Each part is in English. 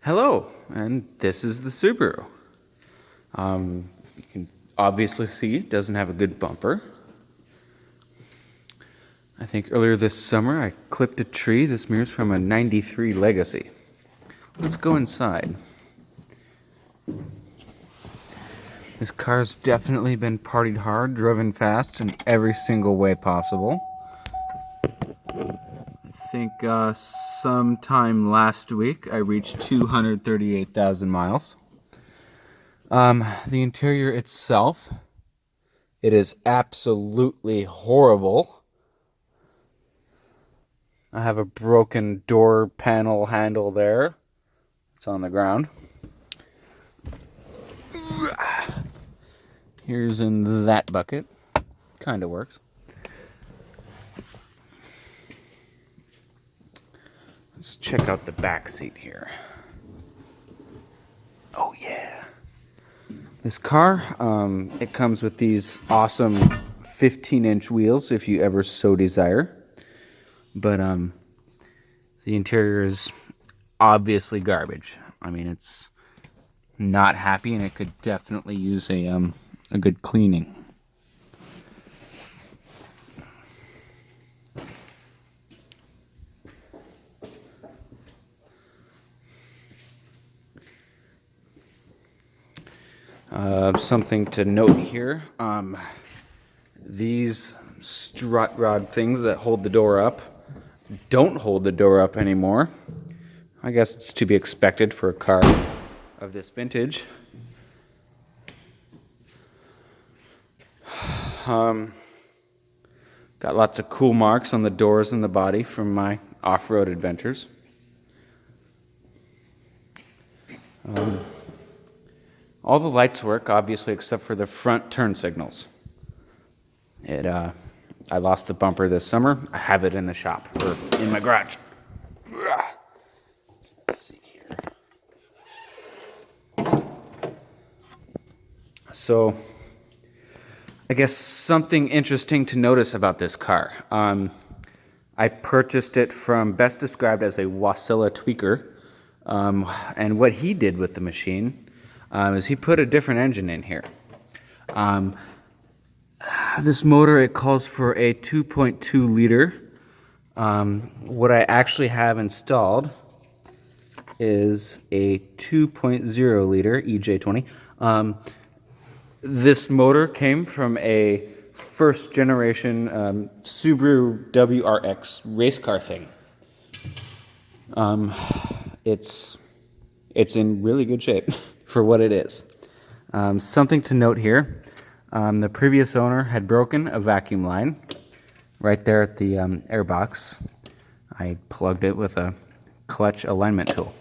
Hello, and this is the Subaru. You can obviously see it doesn't have a good bumper. I think earlier this summer I clipped a tree. This mirror's from a '93 Legacy. Let's go inside. This car's definitely been partied hard, driven fast in every single way possible. I think sometime last week I reached 238,000 miles. The interior itself, it is absolutely horrible. I have a broken door panel handle there. It's on the ground. Here's in that bucket. Kind of works. Let's check out the back seat here. Oh yeah. This car, it comes with these awesome 15-inch wheels if you ever so desire. But the interior is obviously garbage. I mean, it's not happy, and it could definitely use a good cleaning. Something to note here, these strut rod things that hold the door up don't hold the door up anymore. I guess it's to be expected for a car of this vintage. Got lots of cool marks on the doors and the body from my off-road adventures. All the lights work, obviously, except for the front turn signals. I lost the bumper this summer. I have it in the shop, or in my garage. Let's see here. So, I guess something interesting to notice about this car. I purchased it from best described as a Wasilla tweaker. And what he did with the machine is he put a different engine in here. This motor, it calls for a 2.2 liter. What I actually have installed is a 2.0 liter EJ20. This motor came from a first generation Subaru WRX race car thing. It's in really good shape for what it is. Something to note here, the previous owner had broken a vacuum line right there at the airbox. I plugged it with a clutch alignment tool.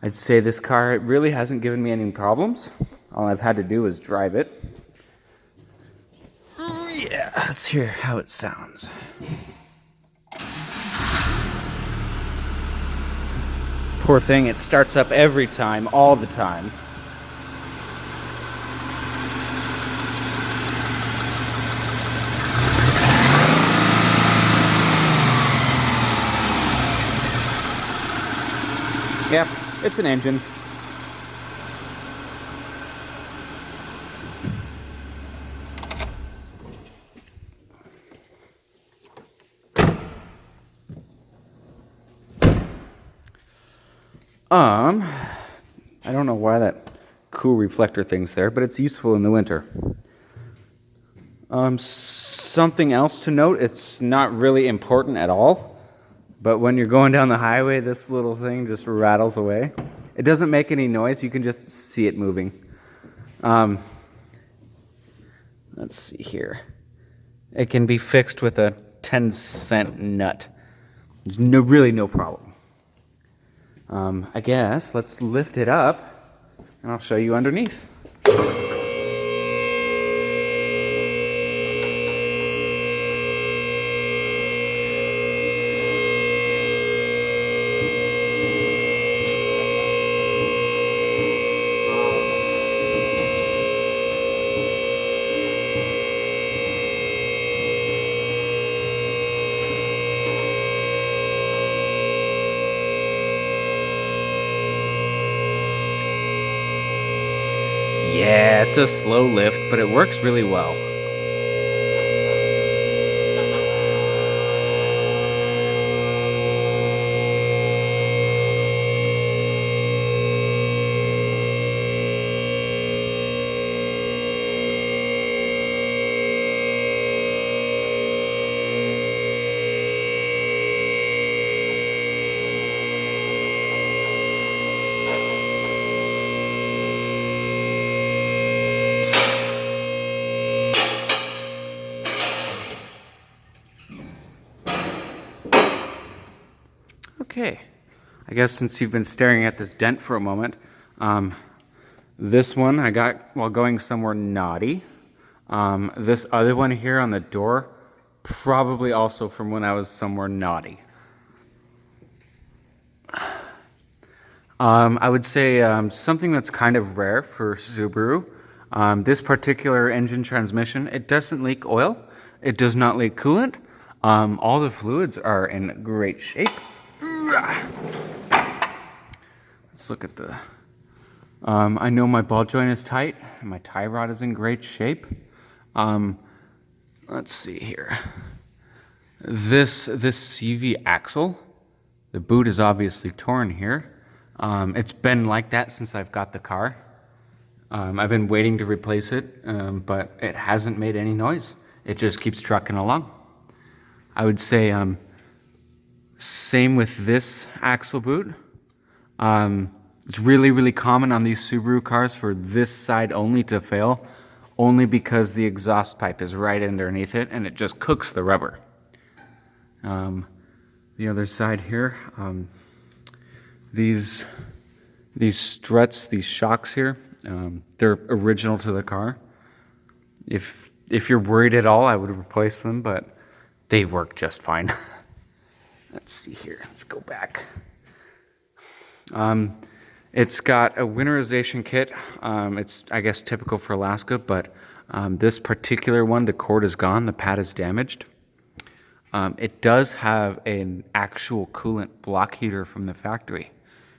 I'd say this car, it really hasn't given me any problems. All I've had to do is drive it. Yeah, let's hear how it sounds. Poor thing, it starts up every time, all the time. Yeah, it's an engine. I don't know why that cool reflector thing's there, but it's useful in the winter. Something else to note, it's not really important at all, but when you're going down the highway, this little thing just rattles away. It doesn't make any noise, you can just see it moving. Let's see here. It can be fixed with a 10-cent nut. There's really no problem. I guess let's lift it up and I'll show you underneath. It's a slow lift, but it works really well. Okay, I guess since you've been staring at this dent for a moment, this one I got while going somewhere naughty. This other one here on the door, probably also from when I was somewhere naughty. I would say something that's kind of rare for Subaru. This particular engine transmission, it doesn't leak oil. It does not leak coolant. All the fluids are in great shape. Let's look at the... I know my ball joint is tight, and my tie rod is in great shape. Let's see here. This CV axle, the boot is obviously torn here. It's been like that since I've got the car. I've been waiting to replace it, but it hasn't made any noise. It just keeps trucking along. I would say same with this axle boot. It's really, really common on these Subaru cars for this side only to fail, only because the exhaust pipe is right underneath it and it just cooks the rubber. The other side here, these struts, these shocks here, they're original to the car. If you're worried at all, I would replace them, but they work just fine. Let's see here. Let's go back. It's got a winterization kit. It's, I guess, typical for Alaska, but this particular one, the cord is gone, the pad is damaged. It does have an actual coolant block heater from the factory,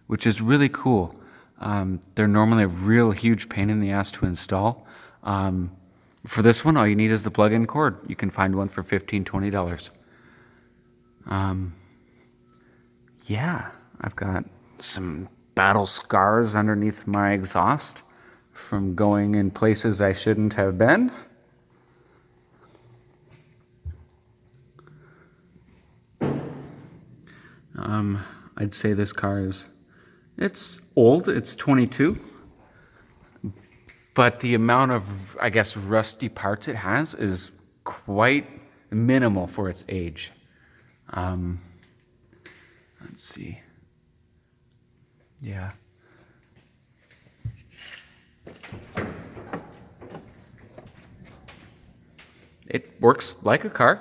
which is really cool. They're normally a real huge pain in the ass to install. For this one, all you need is the plug-in cord. You can find one for $15, $20. Yeah, I've got some battle scars underneath my exhaust from going in places I shouldn't have been. I'd say this car it's old, it's 22, but the amount of, I guess, rusty parts it has is quite minimal for its age. Let's see. Yeah. It works like a car.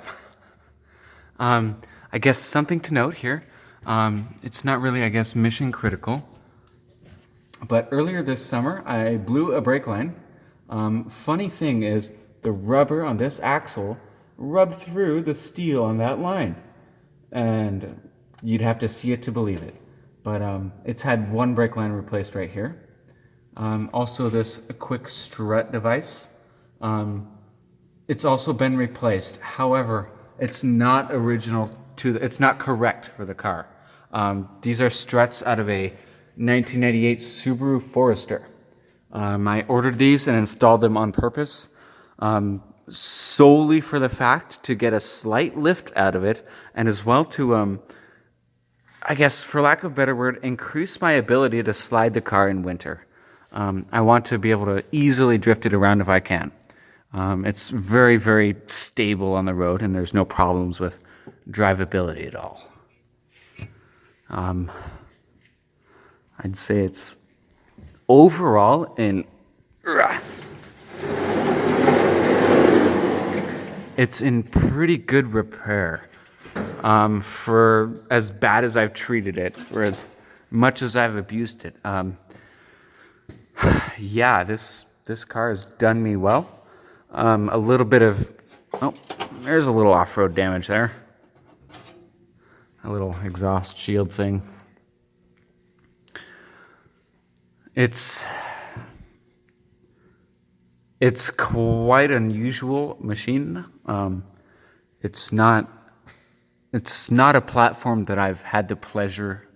I guess something to note here. It's not really, I guess, mission critical. But earlier this summer, I blew a brake line. Funny thing is, the rubber on this axle rubbed through the steel on that line. And you'd have to see it to believe it. But it's had one brake line replaced right here. Also this quick strut device. It's also been replaced. However, it's not original to it's not correct for the car. These are struts out of a 1998 Subaru Forester. I ordered these and installed them on purpose, solely for the fact to get a slight lift out of it, and as well to, I guess, for lack of a better word, increase my ability to slide the car in winter. I want to be able to easily drift it around if I can. It's very, very stable on the road, and there's no problems with drivability at all. I'd say it's overall it's in pretty good repair. For as bad as I've treated it, for as much as I've abused it. Yeah, this car has done me well. A little bit of, oh, there's a little off-road damage there. A little exhaust shield thing. It's quite an unusual machine. It's not it's not a platform that I've had the pleasure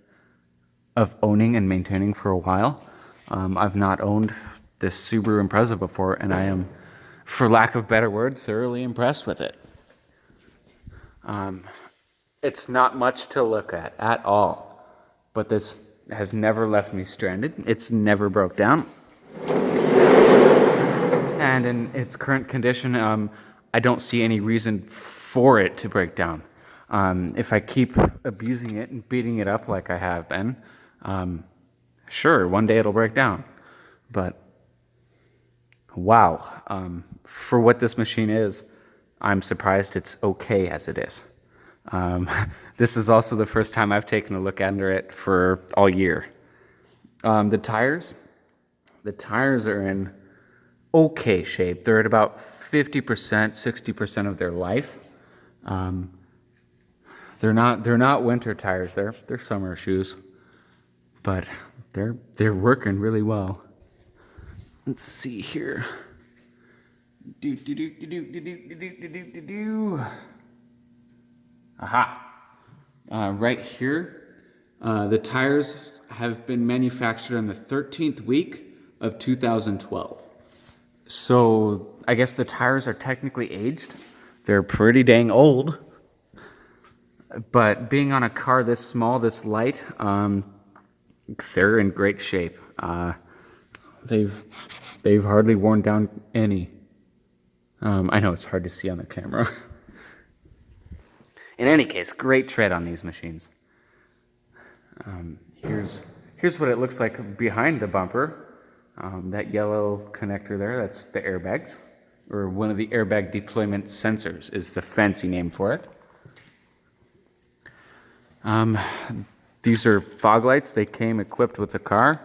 of owning and maintaining for a while. I've not owned this Subaru Impreza before, and I am, for lack of better word, thoroughly impressed with it. It's not much to look at all, but this has never left me stranded. It's never broke down. And in its current condition, I don't see any reason for it to break down. If I keep abusing it and beating it up like I have been, sure, one day it'll break down. But wow, for what this machine is, I'm surprised it's okay as it is. This is also the first time I've taken a look under it for all year. The tires are in okay shape. They're at about 50%, 60% of their life. They're not winter tires. They're summer shoes, but they're working really well. Let's see here. Aha! Right here, the tires have been manufactured on the 13th week of 2012. So I guess the tires are technically aged. They're pretty dang old. But being on a car this small, this light, they're in great shape. They've hardly worn down any. I know it's hard to see on the camera. In any case, great tread on these machines. Here's what it looks like behind the bumper. That yellow connector there, that's the airbags, or one of the airbag deployment sensors is the fancy name for it. These are fog lights. They came equipped with the car.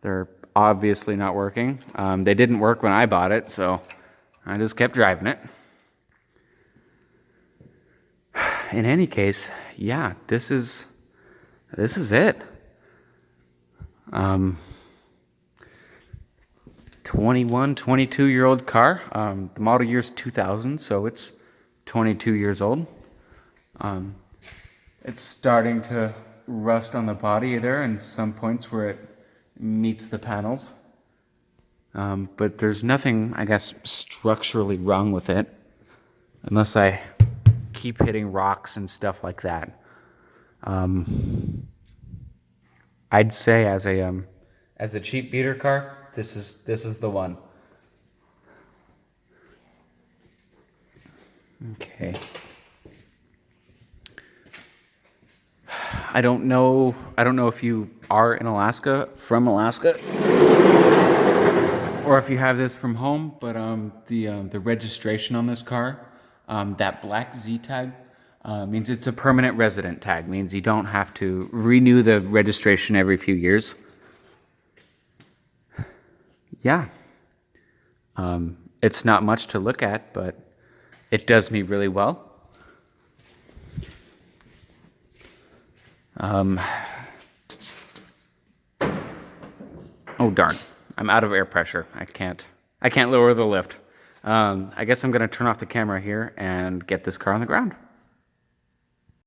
They're obviously not working. They didn't work when I bought it, so I just kept driving it. In any case, yeah, this is it. 21, 22-year-old car. The model year is 2000, so it's 22 years old. It's starting to rust on the body there and some points where it meets the panels. But there's nothing, I guess, structurally wrong with it, unless I keep hitting rocks and stuff like that. I'd say as a cheap beater car, this is the one. Okay. I don't know if you are in Alaska, from Alaska, or if you have this from home, but the registration on this car, that black Z tag, means it's a permanent resident tag. Means you don't have to renew the registration every few years. Yeah. It's not much to look at, but it does me really well. Oh darn, I'm out of air pressure. I can't lower the lift. I guess I'm gonna turn off the camera here and get this car on the ground.